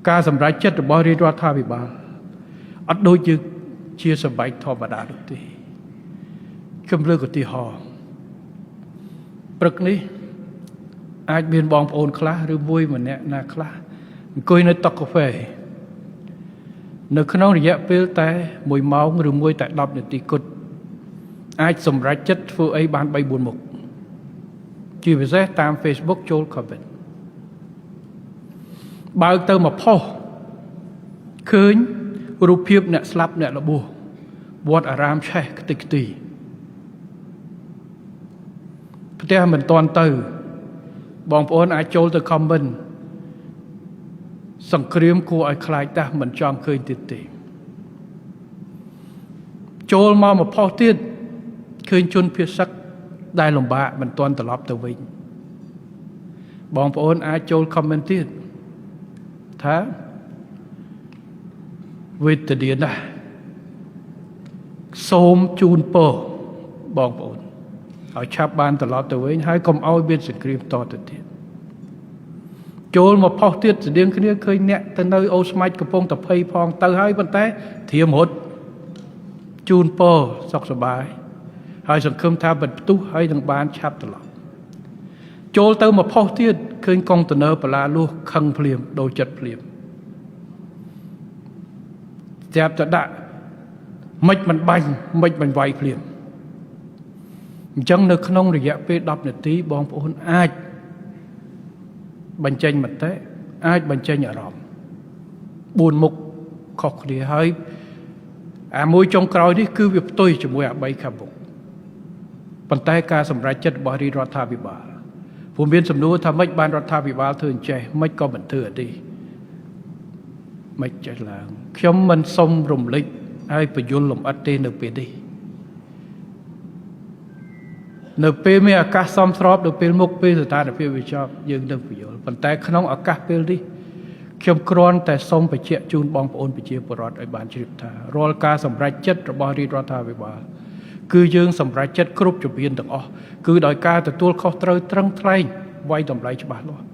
ការសម្រេចចិត្តរបស់រាជរដ្ឋាភិបាលអត់ដូចជាសម្បែកធម្មតានោះទេខ្ញុំលើកឧទាហរណ៍ព្រឹកនេះអាចមានបងប្អូនខ្លះឬមួយម្នាក់ណាខ្លះអង្គុយនៅតុកាហ្វេនៅក្នុងរយៈពេលតែ1ម៉ោងឬមួយតែ10នាទីគត់អាចសម្រេចចិត្តធ្វើអីបាន3-4មុខជាពិសេសតាម Facebook ចូល comment បើកទៅមកផុសឃើញរូបភាពអ្នកស្លាប់អ្នករបួសវត្តអារាមឆេះខ្ទេចខ្ទីផ្ទះមិនតាន់ទៅបងប្អូនអាចចូលទៅ comment សង្គ្រាមគួរឲ្យខ្លាចតាស់មិនចង់ឃើញទៀតទេចូលមកផុសទៀតឃើញជនភៀសសឹកដែលលំបាកមិនទាន់ត្រឡប់ទៅវិញបងប្អូនអាចចូល comment ទៀតថាវេទនាណាស់សូមជូនពរបងប្អូនឲ្យឆាប់បានត្រឡប់ទៅវិញហើយកុំឲ្យមានសង្គ្រាមតទៅទៀតចូលមកផុសទៀតស្តៀងគ្នាឃើញអ្នកទៅនៅអូស្មាច់កំពុងតែភ័យផងទៅហើយប៉ុន្តែធៀមរត់ជូនពរសុខសប្បាយហើយសង្ឃឹមថាបន្ទុះហើយនឹងបានឆាប់ត្រឡប់ចូលទៅមកផុសទៀតឃើញកុងតឺន័របន្លាលួសខឹងភ្លាមដូរចិត្តភ្លាមចាប់ទៅដាក់មិនបាញ់មិនវាយភ្លាមអញ្ចឹងនៅក្នុងរយៈពេល10នាទីបងប្អូនអាចបញ្ចេញមតិអាចបញ្ចេញអារម្មណ៍4មុខខុសគ្នាហើយអាមួយចុងក្រោយនេះគឺវាផ្ទុយជាមួយអា3ខាងមុខប៉ុន្តែការសម្រេចចិត្តរបស់រាជរដ្ឋាភិបាលព្រោះមានសំណួរថាម៉េចបានរដ្ឋាភិបាលធ្វើអញ្ចេះម៉េចក៏មិនធ្វើអត់ទេមិនចេះឡើងខ្ញុំមិនសុំរំលឹកហើយបញ្យលលំអិតទេនៅពេលនេះនៅពេលមានឱកាសសមស្របនៅពេលមុខពេលស្ថានភាពវាចប់យើងនឹងបញ្យលប៉ុន្តែក្នុងឱកាសពេលនេះខ្ញុំគ្រាន់តែសូមបញ្ជាក់ជូនបងប្អូនប្រជាពលរដ្ឋឲ្យបានជ្រាបថារាល់ការសម្រេចចិត្តរបស់រាជរដ្ឋាភិបាលគឺយើងសម្រេចចិត្តគ្រប់ជំហានទាំងអស់គឺដោយការទទួលខុសត្រូវត្រឹមត្រូវវាយតម្លៃច្បាស់លាស់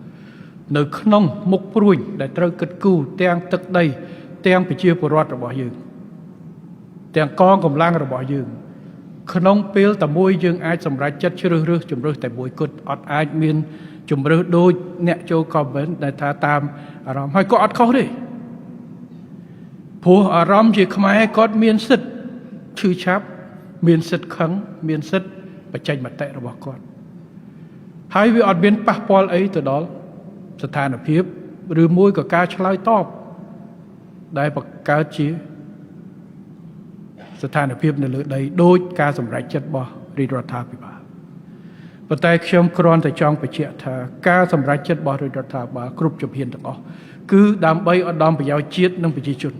នៅក្នុងមុខព្រួយដែលត្រូវគិតគូរទាំងទឹកដីទាំងប្រជាពលរដ្ឋរបស់យើងទាំងកងកម្លាំងរបស់យើងក្នុងពេលតែមួយយើងអាចសម្រេចចិត្តជ្រើសរើសជំរើសតែមួយគត់អត់អាចមានជំរើសដូចអ្នកចូល comment ដែលថាតាមអារម្មណ៍ហើយក៏អត់ខុសទេព្រោះអារម្មណ៍ជាខ្មែរគាត់មានសិទ្ធិឈឺឆាប់មានសិទ្ធិខឹងមានសិទ្ធិបញ្ចេញមតិរបស់គាត់ហើយវាអត់មានប៉ះពាល់អីទៅដល់ស្ថានភាពឬមួយក៏ការឆ្លើយតបដែលបង្កើតជាស្ថានភាពនៅលើដីដោយការសម្រេចចិត្តរបស់រាជរដ្ឋាភិបាលប៉ុន្តែខ្ញុំគ្រាន់តែចង់បញ្ជាក់ថាការសម្រេចចិត្តរបស់រាជរដ្ឋាភិបាលគ្រប់ជំហានទាំងអស់គឺដើម្បីឧត្តមប្រយោជន៍ជាតិនិងប្រជាជន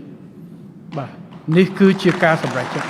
បាទនេះគឺជាការសម្រេចចិត្ត